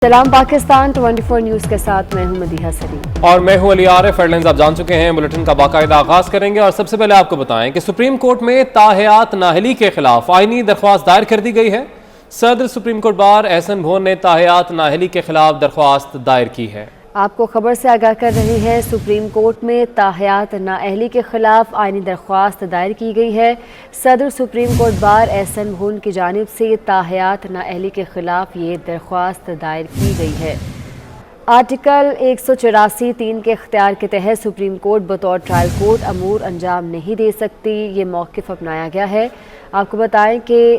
سلام پاکستان 24 نیوز کے ساتھ میں ہوں مدیحہ سلیم اور میں ہوں علی عارف۔ ہیڈلائنز آپ جان چکے ہیں، بلیٹن کا باقاعدہ آغاز کریں گے اور سب سے پہلے آپ کو بتائیں کہ سپریم کورٹ میں تاحیات نااہلی کے خلاف آئینی درخواست دائر کر دی گئی ہے۔ صدر سپریم کورٹ بار احسن بھون نے تاحیات نااہلی کے خلاف درخواست دائر کی ہے۔ آپ کو خبر سے آگاہ کر رہی ہے، سپریم کورٹ میں تاحیات نااہلی کے خلاف آئینی درخواست دائر کی گئی ہے۔ صدر سپریم کورٹ بار احسن بھون کی جانب سے تاحیات نااہلی کے خلاف یہ درخواست دائر کی گئی ہے۔ آرٹیکل 184(3) کے اختیار کے تحت سپریم کورٹ بطور ٹرائل کورٹ امور انجام نہیں دے سکتی، یہ موقف اپنایا گیا ہے۔ آپ کو بتائیں کہ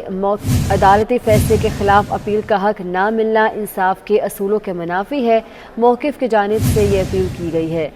عدالتی فیصلے کے خلاف اپیل کا حق نہ ملنا انصاف کے اصولوں کے منافی ہے، موقف کی جانب سے یہ اپیل کی گئی ہے۔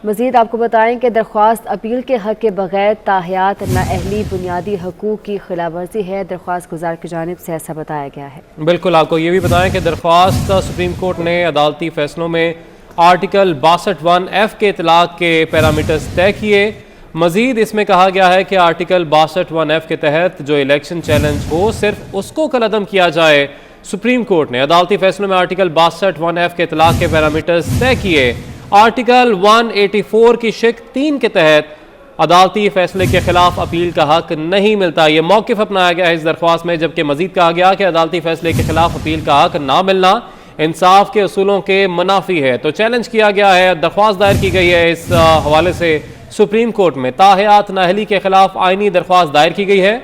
مزید آپ کو بتائیں کہ درخواست اپیل کے حق کے بغیر تاحیات نااہلی بنیادی حقوق کی خلاف ورزی ہے، درخواست گزار کی جانب سے ایسا بتایا گیا ہے۔ بالکل، آپ کو یہ بھی بتائیں کہ درخواست سپریم کورٹ نے عدالتی فیصلوں میں آرٹیکل 62(1)(f) کے اطلاق کے پیرامیٹرز طے کیے۔ مزید اس میں کہا گیا ہے کہ آرٹیکل 62(1)(f) کے تحت جو الیکشن چیلنج ہو صرف اس کو کالعدم کیا جائے۔ سپریم کورٹ نے عدالتی فیصلوں میں آرٹیکل 62(1)(f) کے اطلاق کے پیرامیٹرز طے کیے۔ آرٹیکل 184 کی شق 3 کے تحت عدالتی فیصلے کے خلاف اپیل کا حق نہیں ملتا، یہ موقف اپنایا گیا ہے اس درخواست میں، جبکہ مزید کہا گیا کہ عدالتی فیصلے کے خلاف اپیل کا حق نہ ملنا انصاف کے اصولوں کے منافی ہے۔ تو چیلنج کیا گیا ہے، درخواست دائر کی گئی ہے، اس حوالے سے سپریم کورٹ میں تاحیات نااہلی کے خلاف آئینی درخواست دائر کی گئی ہے۔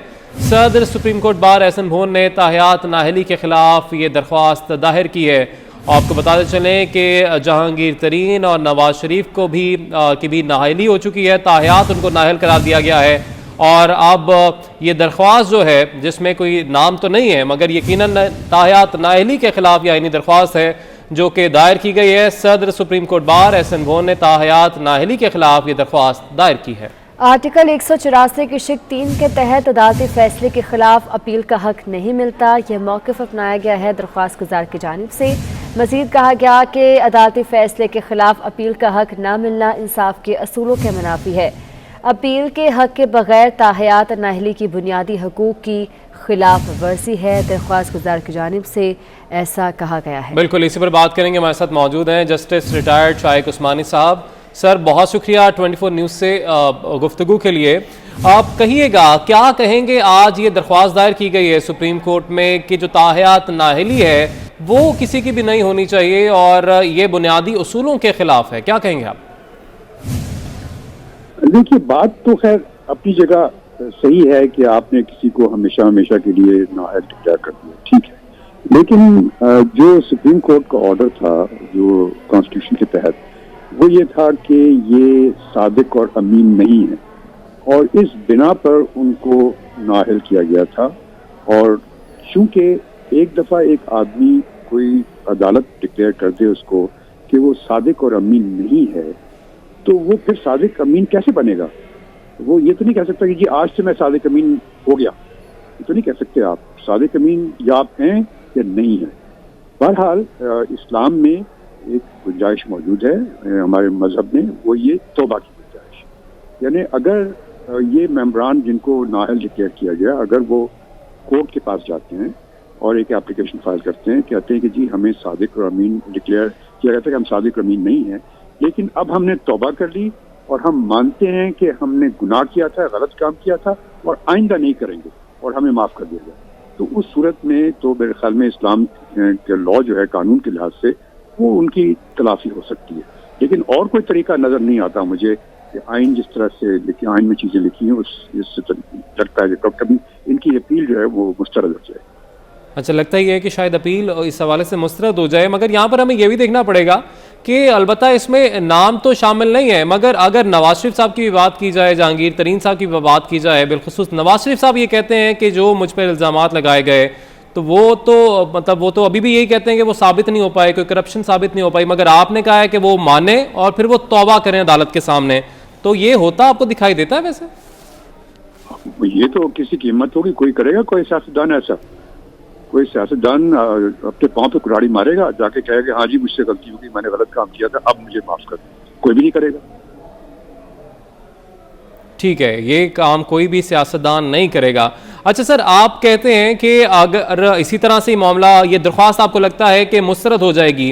صدر سپریم کورٹ بار احسن بھون نے تاحیات نااہلی کے خلاف یہ درخواست دائر کی ہے۔ آپ کو بتاتے چلیں کہ جہانگیر ترین اور نواز شریف کو بھی نااہلی ہو چکی ہے، تاحیات ان کو نااہل قرار دیا گیا ہے، اور اب یہ درخواست جو ہے جس میں کوئی نام تو نہیں ہے مگر یقیناً تاحیات نااہلی کے خلاف یہ آئینی درخواست ہے جو کہ دائر کی گئی ہے۔ صدر سپریم کورٹ بار احسن بھون نے تاحیات نااہلی کے خلاف یہ درخواست دائر کی ہے۔ آرٹیکل 184 کی شق 3 کے تحت عدالتی فیصلے کے خلاف اپیل کا حق نہیں ملتا، یہ موقف اپنایا گیا ہے درخواست گزار کی جانب سے۔ مزید کہا گیا کہ عدالتی فیصلے کے خلاف اپیل کا حق نہ ملنا انصاف کے اصولوں کے منافی ہے، اپیل کے حق کے بغیر تاحیات نااہلی کی بنیادی حقوق کی خلاف ورزی ہے، درخواست گزار کی جانب سے ایسا کہا گیا ہے۔ بالکل، اسی پر بات کریں گے، ہمارے ساتھ موجود ہیں جسٹس ریٹائرڈ شائق عثمانی صاحب۔ سر، بہت شکریہ 24 نیوز سے گفتگو کے لیے۔ آپ کہیے گا، کیا کہیں گے، آج یہ درخواست دائر کی گئی ہے سپریم کورٹ میں کہ جو تاحیات نااہلی ہے وہ کسی کی بھی نہیں ہونی چاہیے اور یہ بنیادی اصولوں کے خلاف ہے، کیا کہیں گے آپ؟ دیکھیے، بات تو خیر اپنی جگہ صحیح ہے کہ آپ نے کسی کو ہمیشہ کے لیے نااہل ڈکلیئر کر دیا، ٹھیک ہے، لیکن جو سپریم کورٹ کا آرڈر تھا جو کانسٹیٹیوشن کے تحت، وہ یہ تھا کہ یہ صادق اور امین نہیں ہے، اور اس بنا پر ان کو نااہل کیا گیا تھا۔ اور چونکہ ایک دفعہ ایک آدمی کوئی عدالت ڈکلیئر کر دے اس کو کہ وہ صادق اور امین نہیں ہے، تو وہ پھر صادق امین کیسے بنے گا؟ وہ یہ تو نہیں کہہ سکتا کہ جی آج سے میں صادق امین ہو گیا، یہ تو نہیں کہہ سکتے آپ۔ صادق امین یا آپ ہیں یا نہیں ہیں۔ بہرحال اسلام میں ایک گنجائش موجود ہے، ہمارے مذہب میں، وہ یہ توبہ کی گنجائش، یعنی اگر یہ ممبران جن کو نااہل ڈکلیئر کیا گیا، اگر وہ کورٹ کے پاس جاتے ہیں اور ایک اپلیکیشن فائل کرتے ہیں، کہتے ہیں کہ جی ہمیں صادق اور امین ڈکلیئر کیا گیا تھا کہ ہم صادق اور امین نہیں ہیں، لیکن اب ہم نے توبہ کر لی اور ہم مانتے ہیں کہ ہم نے گناہ کیا تھا، غلط کام کیا تھا اور آئندہ نہیں کریں گے اور ہمیں معاف کر دیا گیا، تو اس صورت میں تو میرے خیال میں اسلام کے لاء جو ہے قانون کے لحاظ سے وہ ان کی تلافی ہو سکتی ہے۔ لیکن اور کوئی طریقہ نظر نہیں آتا مجھے کہ آئین جس طرح سے آئین میں چیزیں لکھی ہیں اس سے لگتا ہے کہ کبھی ان کی اپیل جو ہے وہ مسترد ہو جائے۔ اچھا، لگتا ہی ہے کہ شاید اپیل اس حوالے سے مسترد ہو جائے، مگر یہاں پر ہمیں یہ بھی دیکھنا پڑے گا کہ البتہ اس میں نام تو شامل نہیں ہے، مگر اگر نواز شریف صاحب کی بھی بات کی جائے، جہانگیر ترین صاحب کی بھی بات کی جائے، بالخصوص نواز شریف صاحب یہ کہتے ہیں کہ جو مجھ پر الزامات لگائے گئے تو وہ تو ابھی بھی یہی کہتے ہیں کہ وہ ثابت نہیں ہو پائے، کوئی کرپشن ثابت نہیں ہو پائی، مگر آپ نے کہا ہے کہ وہ مانیں اور پھر وہ توبہ کریں عدالت کے سامنے، تو یہ ہوتا آپ کو دکھائی دیتا ہے؟ ویسے یہ تو کسی کی ہمت ہوگی، کوئی کرے گا، کوئی سیاستدان ایسا، کوئی سیاستدان اپنے پاؤں پہ کلاڑی مارے گا، جا کے کہے گا ہاں جی مجھ سے غلطی ہوگی، میں نے غلط کام کیا تھا، اب مجھے معاف کر دیں، کوئی بھی نہیں کرے گا۔ ٹھیک ہے، یہ کام کوئی بھی سیاستدان نہیں کرے گا۔ اچھا سر، آپ کہتے ہیں کہ اگر اسی طرح سے معاملہ، یہ درخواست آپ کو لگتا ہے کہ مسترد ہو جائے گی،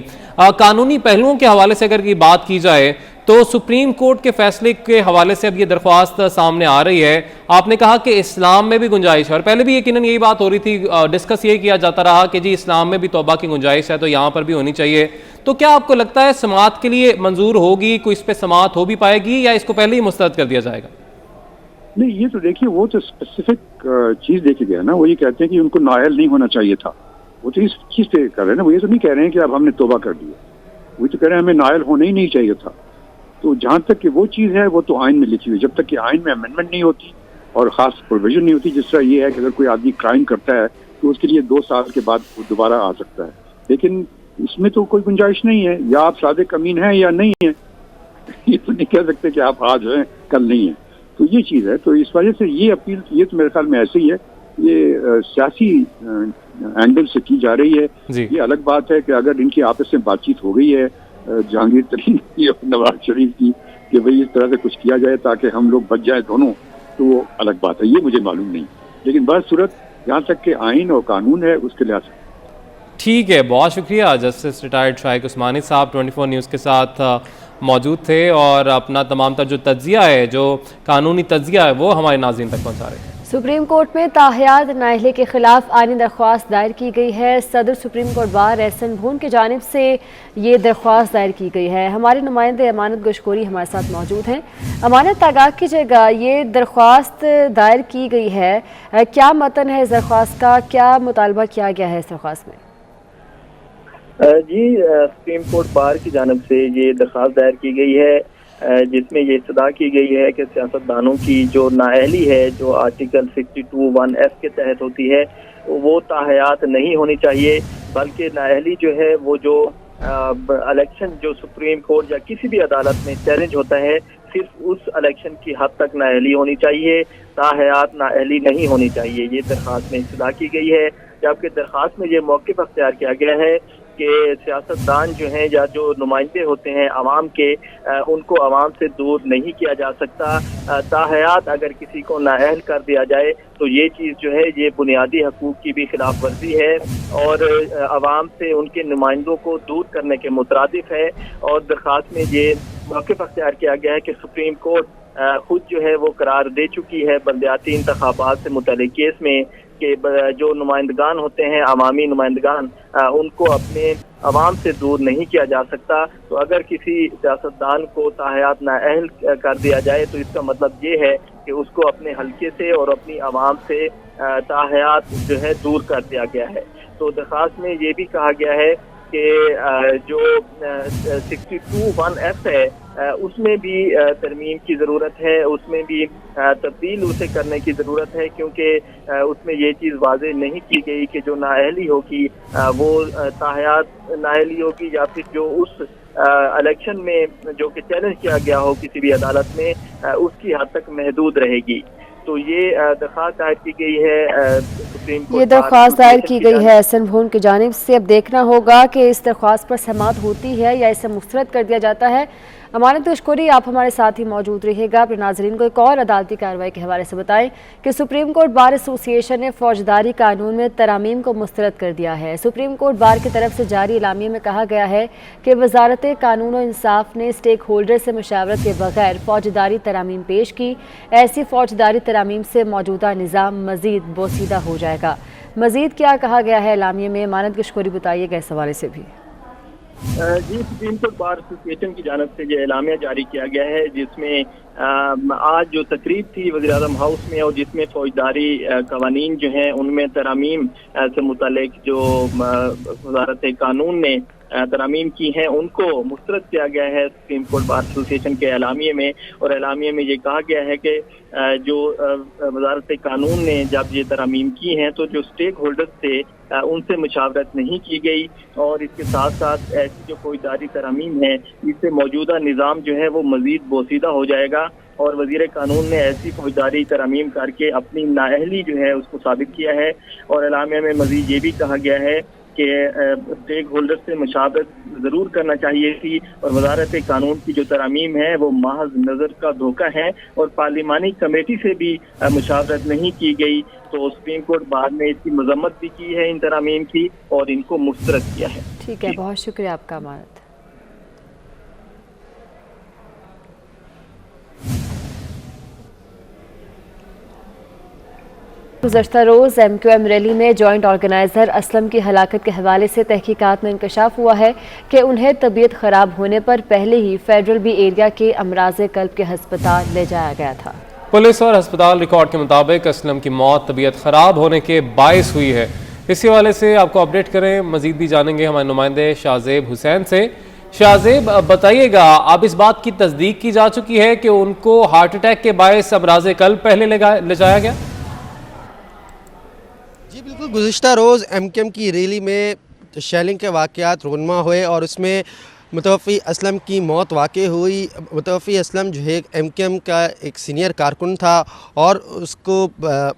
قانونی پہلوؤں کے حوالے سے اگر یہ بات کی جائے تو سپریم کورٹ کے فیصلے کے حوالے سے اب یہ درخواست سامنے آ رہی ہے. آپ نے کہا کہ اسلام میں بھی گنجائش ہے، اور پہلے بھی یقیناً یہی بات ہو رہی تھی، ڈسکس یہ کیا جاتا رہا کہ جی اسلام میں بھی توبہ کی گنجائش ہے تو یہاں پر بھی ہونی چاہیے. تو کیا آپ کو لگتا ہے سماعت کے لیے منظور ہوگی، کوئی اس پہ سماعت ہو بھی پائے گی، یا اس کو پہلے ہی مسترد کر دیا جائے گا؟ نہیں، یہ تو دیکھیے وہ تو اسپیسیفک چیز دیکھی گیا نا. وہ یہ کہتے ہیں کہ ان کو نااہل نہیں ہونا چاہیے تھا. وہ تو اس چیز پہ کر رہے ہیں نا. وہ یہ تو نہیں کہہ رہے ہیں کہ اب ہم نے توبہ کر دیا. وہ تو کہہ رہے ہیں ہمیں نااہل ہونا ہی نہیں چاہیے تھا. تو جہاں تک کہ وہ چیز ہے وہ تو آئین میں لکھی ہوئی. جب تک کہ آئین میں امینڈمنٹ نہیں ہوتی اور خاص پروویژن نہیں ہوتی، جس طرح یہ ہے کہ اگر کوئی آدمی کرائم کرتا ہے تو اس کے لیے 2 سال کے بعد وہ دوبارہ آ سکتا ہے. لیکن اس میں تو کوئی گنجائش نہیں ہے. یا آپ صادق امین ہیں یا نہیں ہیں. یہ تو نہیں کہہ سکتے کہ آپ آج ہیں کل نہیں ہیں. تو یہ چیز ہے. تو اس وجہ سے یہ اپیل، یہ تو میرے خیال میں ایسے ہی ہے، یہ سیاسی اینگل سے کی جا رہی ہے. یہ الگ بات ہے کہ اگر ان کی آپس میں بات چیت ہو گئی ہے جہانگیر ترین کی اور نواز شریف کی کہ بھئی اس طرح سے کچھ کیا جائے تاکہ ہم لوگ بچ جائیں دونوں، تو وہ الگ بات ہے. یہ مجھے معلوم نہیں. لیکن بہرصورت جہاں تک کہ آئین اور قانون ہے اس کے لحاظ سے ٹھیک ہے. بہت شکریہ جسٹس ریٹائرڈ شائق عثمانی صاحب 24 نیوز کے ساتھ موجود تھے، اور اپنا تمام تر جو تجزیہ ہے، جو قانونی تجزیہ ہے، وہ ہمارے ناظرین تک پہنچا رہے ہیں. سپریم کورٹ میں تاحیات نااہلی کے خلاف آئینی درخواست دائر کی گئی ہے. صدر سپریم کورٹ بار احسن بھون کی جانب سے یہ درخواست دائر کی گئی ہے. ہمارے نمائندے امانت گوشکوری ہمارے ساتھ موجود ہیں. امانت، آگاہ کیجیے گا، یہ درخواست دائر کی گئی ہے، کیا متن ہے اس درخواست کا، کیا مطالبہ کیا گیا ہے اس درخواست میں؟ جی، سپریم کورٹ بار کی جانب سے یہ درخواست دائر کی گئی ہے، جس میں یہ استدعا کی گئی ہے کہ سیاستدانوں کی جو نااہلی ہے، جو آرٹیکل 62(1)(f) کے تحت ہوتی ہے، وہ تاحیات نہیں ہونی چاہیے، بلکہ نااہلی جو ہے وہ جو الیکشن جو سپریم کورٹ یا کسی بھی عدالت میں چیلنج ہوتا ہے، صرف اس الیکشن کی حد تک نااہلی ہونی چاہیے، تاحیات نااہلی نہیں ہونی چاہیے. یہ درخواست میں استدعا کی گئی ہے، جبکہ درخواست میں یہ موقف اختیار کیا گیا ہے کہ سیاستدان جو ہیں یا جو نمائندے ہوتے ہیں عوام کے، ان کو عوام سے دور نہیں کیا جا سکتا. تاحیات اگر کسی کو نااہل کر دیا جائے تو یہ چیز جو ہے یہ بنیادی حقوق کی بھی خلاف ورزی ہے اور عوام سے ان کے نمائندوں کو دور کرنے کے مترادف ہے. اور درخواست میں یہ موقف اختیار کیا گیا ہے کہ سپریم کورٹ خود جو ہے وہ قرار دے چکی ہے بلدیاتی انتخابات سے متعلق کیس میں کہ جو نمائندگان ہوتے ہیں، عوامی نمائندگان، ان کو اپنے عوام سے دور نہیں کیا جا سکتا. تو اگر کسی سیاستدان کو تاحیات نااہل کر دیا جائے تو اس کا مطلب یہ ہے کہ اس کو اپنے حلقے سے اور اپنی عوام سے تاحیات جو ہے دور کر دیا گیا ہے. تو درخواست میں یہ بھی کہا گیا ہے کہ جو 62(1)(f) ہے اس میں بھی ترمیم کی ضرورت ہے، اس میں بھی تبدیل اسے کرنے کی ضرورت ہے، کیونکہ اس میں یہ چیز واضح نہیں کی گئی کہ جو نااہلی ہوگی وہ تاحیات نااہلی ہوگی یا پھر جو اس الیکشن میں جو کہ چیلنج کیا گیا ہو کسی بھی عدالت میں اس کی حد تک محدود رہے گی. تو یہ درخواست دائر کی گئی ہے سپریم کورٹ. یہ درخواست دائر کی گئی ہے احسن بھون کی جانب سے. اب دیکھنا ہوگا کہ اس درخواست پر سماعت ہوتی ہے یا اسے مسترد کر دیا جاتا ہے. امانت گوشکوری، آپ ہمارے ساتھ ہی موجود رہے گا. اپنے ناظرین کو ایک اور عدالتی کارروائی کے حوالے سے بتائیں کہ سپریم کورٹ بار ایسوسی ایشن نے فوجداری قانون میں ترامیم کو مسترد کر دیا ہے. سپریم کورٹ بار کی طرف سے جاری اعلامیے میں کہا گیا ہے کہ وزارت قانون و انصاف نے اسٹیک ہولڈر سے مشاورت کے بغیر فوجداری ترامیم پیش کی. ایسی فوجداری ترامیم سے موجودہ نظام مزید بوسیدہ ہو جائے گا. مزید کیا کہا گیا ہے اعلامیے میں؟ امانت گوشکوری بتائیے گا اس حوالے سے بھی. جی، سپریم کورٹ بار ایسوسی ایشن کی جانب سے یہ اعلامیہ جاری کیا گیا ہے، جس میں آج جو تقریب تھی وزیراعظم ہاؤس میں اور جس میں فوجداری قوانین جو ہیں ان میں ترامیم سے متعلق جو وزارت قانون نے ترامیم کی ہیں ان کو مسترد کیا گیا ہے سپریم کورٹ بار ایسوسی ایشن کے اعلامیے میں. اور اعلامیے میں یہ کہا گیا ہے کہ جو وزارت قانون نے جب یہ ترامیم کی ہیں تو جو اسٹیک ہولڈرز تھے ان سے مشاورت نہیں کی گئی، اور اس کے ساتھ ساتھ ایسی جو فوجداری ترامیم ہے اس سے موجودہ نظام جو ہے وہ مزید بوسیدہ ہو جائے گا. اور وزیر قانون نے ایسی فوجداری ترامیم کر کے اپنی نااہلی جو ہے اس کو ثابت کیا ہے. اور اعلامیہ میں مزید یہ بھی کہا گیا ہے کہ کہ اسٹیک ہولڈر سے مشاورت ضرور کرنا چاہیے تھی، اور وزارت قانون کی جو ترامیم ہے وہ محض نظر کا دھوکہ ہے، اور پارلیمانی کمیٹی سے بھی مشاورت نہیں کی گئی۔ تو سپریم کورٹ بار نے اس کی مذمت بھی کی ہے ان ترامیم کی، اور ان کو مسترد کیا ہے۔ ٹھیک ہے، بہت شکریہ آپ کا امانت۔ گزشتہ روز ایم کیو ایم ریلی میں جوائنٹ آرگنائزر اسلم کی ہلاکت کے حوالے سے تحقیقات میں انکشاف ہوا ہے کہ انہیں طبیعت خراب ہونے پر پہلے ہی فیڈرل بی ایریا کے امراض قلب کے ہسپتال لے جایا گیا تھا۔ پولیس اور ہسپتال ریکارڈ کے مطابق اسلم کی موت طبیعت خراب ہونے کے باعث ہوئی ہے۔ اسی حوالے سے آپ کو اپڈیٹ کریں، مزید بھی جانیں گے ہمارے نمائندے شاہزیب حسین سے۔ شاہزیب بتائیے گا، اب اس بات کی تصدیق کی جا چکی ہے کہ ان کو ہارٹ اٹیک کے باعث امراض قلب پہلے لے جایا گیا؟ جی بالکل، گزشتہ روز ایم کیو ایم کی ریلی میں شیلنگ کے واقعات رونما ہوئے اور اس میں متوفی اسلم کی موت واقع ہوئی۔ متوفی اسلم جو ہے ایم کیو ایم کا ایک سینئر کارکن تھا، اور اس کو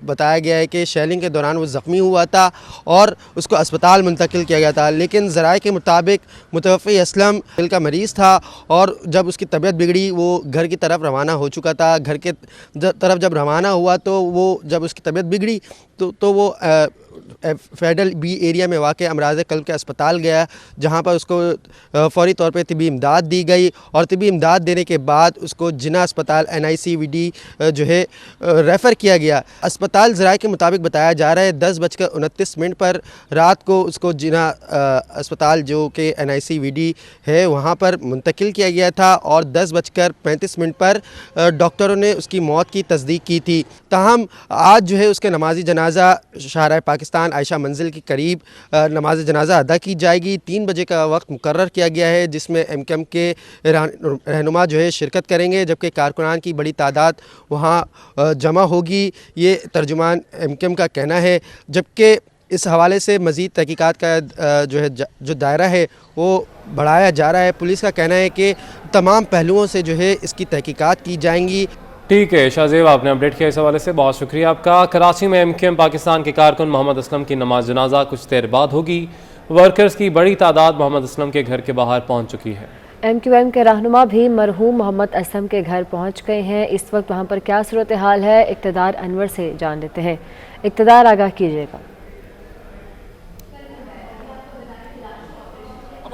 بتایا گیا ہے کہ شیلنگ کے دوران وہ زخمی ہوا تھا اور اس کو اسپتال منتقل کیا گیا تھا، لیکن ذرائع کے مطابق متوفی اسلم دل کا مریض تھا، اور جب اس کی طبیعت بگڑی وہ گھر کی طرف روانہ ہو چکا تھا۔ گھر کے طرف جب روانہ ہوا تو وہ جب اس کی طبیعت بگڑی تو وہ فیڈرل بی ایریا میں واقع امراض قلب کے اسپتال گیا، جہاں پر اس کو فوری طور پہ طبی امداد دی گئی، اور طبی امداد دینے کے بعد اس کو جناح اسپتال NICVD جو ہے ریفر کیا گیا۔ اسپتال ذرائع کے مطابق بتایا جا رہا ہے 10:29 پر رات کو اس کو جناح اسپتال جو کہ NICVD ہے وہاں پر منتقل کیا گیا تھا، اور 10:35 پر ڈاکٹروں نے اس کی موت کی تصدیق کی تھی۔ تاہم آج جو ہے اس کے نماز جنازہ شاہراہ پاکستان عائشہ منزل کے قریب نماز جنازہ ادا کی جائے گی۔ 3 بجے کا وقت مقرر کیا گیا ہے، جس میں ایم کیو ایم کے رہنما جو ہے شرکت کریں گے، جبکہ کارکنان کی بڑی تعداد وہاں جمع ہوگی، یہ ترجمان ایم کیو ایم کا کہنا ہے۔ جبکہ اس حوالے سے مزید تحقیقات کا جو دائرہ ہے وہ بڑھایا جا رہا ہے۔ پولیس کا کہنا ہے کہ تمام پہلوؤں سے جو ہے اس کی تحقیقات کی جائیں گی۔ ٹھیک ہے شاہزیب، آپ نے اپڈیٹ کیا اس حوالے سے، بہت شکریہ آپ کا۔ کراچی میں ایم کیو ایم پاکستان کے کارکن محمد اسلم کی نماز جنازہ کچھ دیر بعد ہوگی۔ ورکرز کی بڑی تعداد محمد اسلم کے گھر کے باہر پہنچ چکی ہے۔ ایم کیو ایم کے رہنما بھی مرحوم محمد اسلم کے گھر پہنچ گئے ہیں۔ اس وقت وہاں پر کیا صورتحال ہے، اقتدار انور سے جان لیتے ہیں۔ اقتدار، آگاہ کیجیے گا۔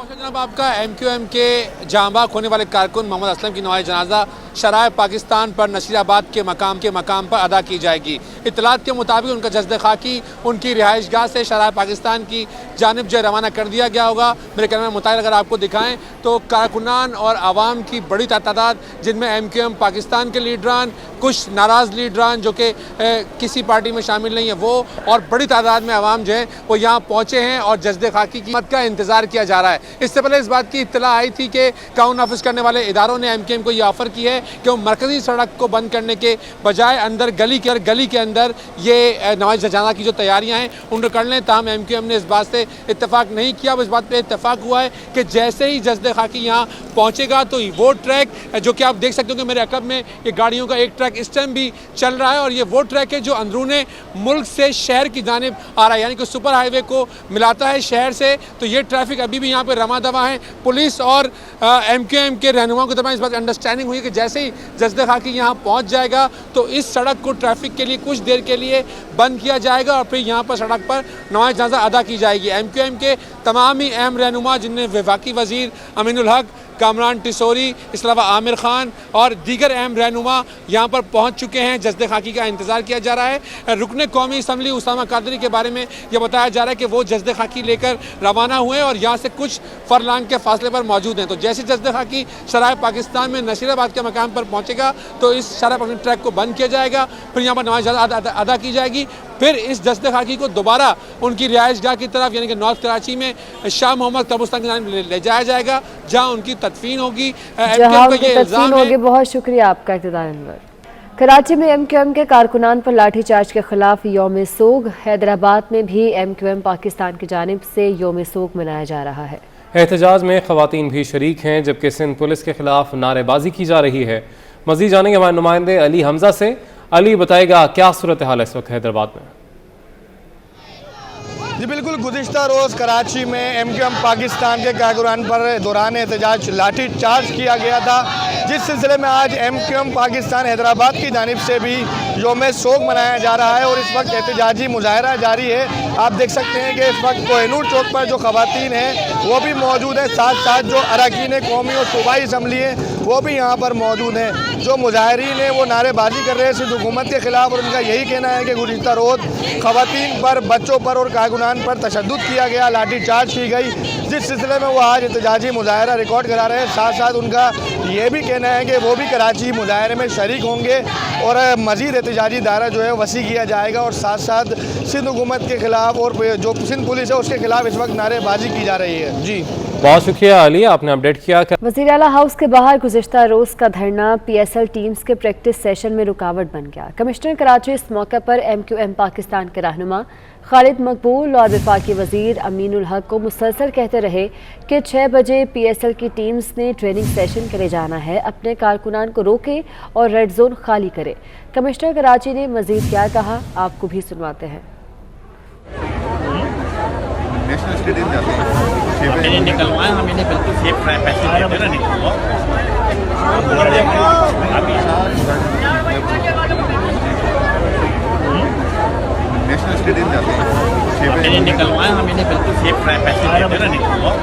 جناب، آپ کا ایم کیو ایم کے جاں بحق ہونے والے کارکن محمد اسلم کی نماز جنازہ شرائع پاکستان پر نشیر آباد کے مقام پر ادا کی جائے گی۔ اطلاعات کے مطابق ان کا جسد خاکی ان کی رہائش گاہ سے شرائع پاکستان کی جانب جو روانہ کر دیا گیا ہوگا۔ میرے کیمرے مطابق اگر آپ کو دکھائیں تو کارکنان اور عوام کی بڑی تعداد، جن میں ایم کیو ایم پاکستان کے لیڈران، کچھ ناراض لیڈران جو کہ کسی پارٹی میں شامل نہیں ہیں وہ، اور بڑی تعداد میں عوام جو ہیں وہ یہاں پہنچے ہیں، اور جسد خاکی کی مت کا انتظار کیا جا رہا ہے۔ اس سے پہلے اس بات کی اطلاع آئی تھی کہ قانون نافذ کرنے والے اداروں نے ایم کیو ایم کو یہ آفر کی ہے کہ وہ مرکزی سڑک کو بند کرنے کے بجائے اندر گلی کے اندر یہ نماز جنازہ کی جو تیاریاں ہیں ان کو کر لیں۔ تاہم ایم کیو ایم نے اس بات سے اتفاق نہیں کیا۔ اب اس بات پہ اتفاق ہوا ہے کہ جیسے ہی جسد خاکی یہاں پہنچے گا تو وہ ٹریک جو کہ آپ دیکھ سکتے ہو کہ میرے عقب میں یہ گاڑیوں کا ایک ٹریک اس ٹائم بھی چل رہا ہے، اور یہ وہ ٹریک ہے جو اندرون ملک سے شہر کی جانب آ رہا ہے، یعنی کہ سپر ہائی وے کو ملاتا ہے شہر سے۔ تو یہ ٹریفک ابھی بھی یہاں پہ رواں دواں ہے۔ پولیس اور ایم کیو ایم کے رہنماؤں کے درمیان اس بات انڈرسٹینڈنگ ہوئی کہ جیسے ہی جسد خاکی یہاں پہنچ جائے گا تو اس سڑک کو ٹریفک کے لیے کچھ دیر کے لیے بند کیا جائے گا، اور پھر یہاں پر سڑک پر نماز جنازہ ادا کی جائے گی۔ ایم کیو ایم کے تمام ہی اہم رہنما، جن میں وفاقی وزیر امین الحق، کامران ٹسوری، اس کے علاوہ عامر خان اور دیگر اہم رہنما یہاں پر پہنچ چکے ہیں۔ جسد خاکی کا انتظار کیا جا رہا ہے۔ رکن قومی اسمبلی اسامہ قادری کے بارے میں یہ بتایا جا رہا ہے کہ وہ جسد خاکی لے کر روانہ ہوئے اور یہاں سے کچھ فرلانگ کے فاصلے پر موجود ہیں۔ تو جیسے جسد خاکی شرائع پاکستان میں نشیر آباد کے مقام پر پہنچے گا تو اس شرائع پاکستان ٹریک کو بند کیا جائے گا، پھر یہاں پر نماز جنازہ ادا کی جائے گی، پھر اس جسد خاکی کو دوبارہ ان کی رہائش گاہ کی طرف یعنی کہ نارتھ کراچی میں شاہ محمد قبرستان کی جانب لے جایا جائے گا، جہاں ان کی تدفین ہوگی۔ بہت شکریہ آپ کا اقتدار انور۔ کراچی میں ایم کیو ایم کے کارکنان پر لاٹھی چارج کے خلاف یوم سوگ۔ حیدرآباد میں بھی ایم کیو ایم پاکستان کی جانب سے یوم سوگ منایا جا رہا ہے۔ احتجاج میں خواتین بھی شریک ہیں، جبکہ سندھ پولیس کے خلاف نعرے بازی کی جا رہی ہے۔ مزید جانیں گے ہمارے نمائندے علی حمزہ سے۔ علی، بتائے گا کیا صورتحال ہے اس وقت حیدرآباد میں؟ جی بالکل، گزشتہ روز کراچی میں ایم کیو ایم پاکستان کے کارکنان پر دوران احتجاج لاٹھی چارج کیا گیا تھا، جس سلسلے میں آج M Q M Pakistan Hyderabad کی جانب سے بھی یوم سوگ منایا جا رہا ہے اور اس وقت احتجاجی مظاہرہ جاری ہے۔ آپ دیکھ سکتے ہیں کہ اس وقت کوہ نور چوک پر جو خواتین ہیں وہ بھی موجود ہیں، ساتھ ساتھ جو اراکین قومی اور صوبائی اسمبلی ہیں وہ بھی یہاں پر موجود ہیں۔ جو مظاہرین ہیں وہ نعرے بازی کر رہے ہیں سندھ حکومت کے خلاف، اور ان کا یہی کہنا ہے کہ گزشتہ روز خواتین پر، بچوں پر اور کارکنان پر تشدد کیا گیا، لاٹھی چارج کی گئی، جس سلسلے میں وہ آج احتجاجی مظاہرہ ریکارڈ کرا رہے ہیں۔ ساتھ ساتھ ان کا یہ بھی کہنا ہے کہ وہ بھی کراچی مظاہرے میں شریک ہوں گے اور مزید احتجاجی دائرہ جو ہے وسیع کیا جائے گا، اور ساتھ ساتھ سندھ حکومت کے خلاف اور جو سندھ پولیس ہے اس کے خلاف اس وقت نعرے بازی کی جا رہی ہے۔ جی بہت شکریہ علی، آپ نے اپڈیٹ کیا۔ وزیر اعلیٰ ہاؤس کے باہر گزشتہ روز کا دھرنا پی ایس ایل ٹیمز کے پریکٹس سیشن میں رکاوٹ بن گیا۔ کمشنر کراچی اس موقع پر ایم کیو ایم پاکستان کے رہنما خالد مقبول اور وفاقی وزیر امین الحق کو مسلسل کہتے رہے کہ 6 بجے پی ایس ایل کی ٹیمز نے ٹریننگ سیشن کے لیے جانا ہے، اپنے کارکنان کو روکے اور ریڈ زون خالی کرے۔ کمشنر کراچی نے مزید کیا کہا، آپ کو بھی سنواتے ہیں۔ نیشنل اسٹیڈیم جاتے ہیں، نکلوائیں ہمیں نے بالکل سیف پیسے دیتے نا نکلوا نیشنل اسٹیڈیم جاتے ہیں، نکلوائیں ہمیں نے بالکل سیف پیسے دیتے نا نکلوا۔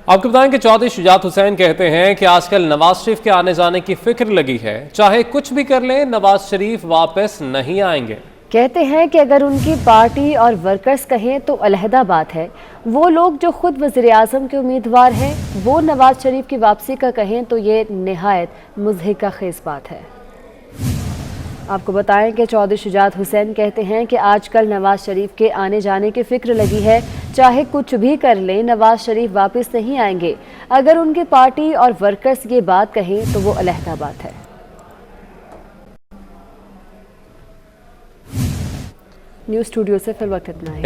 آپ کو بتائیں کہ چودھری شجاعت حسین کہتے ہیں کہ آج کل نواز شریف کے آنے جانے کی فکر لگی ہے، چاہے کچھ بھی کر لیں نواز شریف واپس نہیں آئیں گے۔ کہتے ہیں کہ اگر ان کی پارٹی اور ورکرز کہیں تو علیحدہ بات ہے، وہ لوگ جو خود وزیر اعظم کے امیدوار ہیں وہ نواز شریف کی واپسی کا کہیں تو یہ نہایت مضحکہ خیز بات ہے۔ آپ کو بتائیں کہ چودھری شجاعت حسین کہتے ہیں کہ آج کل نواز شریف کے آنے جانے کی فکر لگی ہے، چاہے کچھ بھی کر لیں نواز شریف واپس نہیں آئیں گے، اگر ان کی پارٹی اور ورکرز یہ بات کہیں تو وہ علیحدہ بات ہے۔ نیوز اسٹوڈیو سے فی الوقت اتنا ہے۔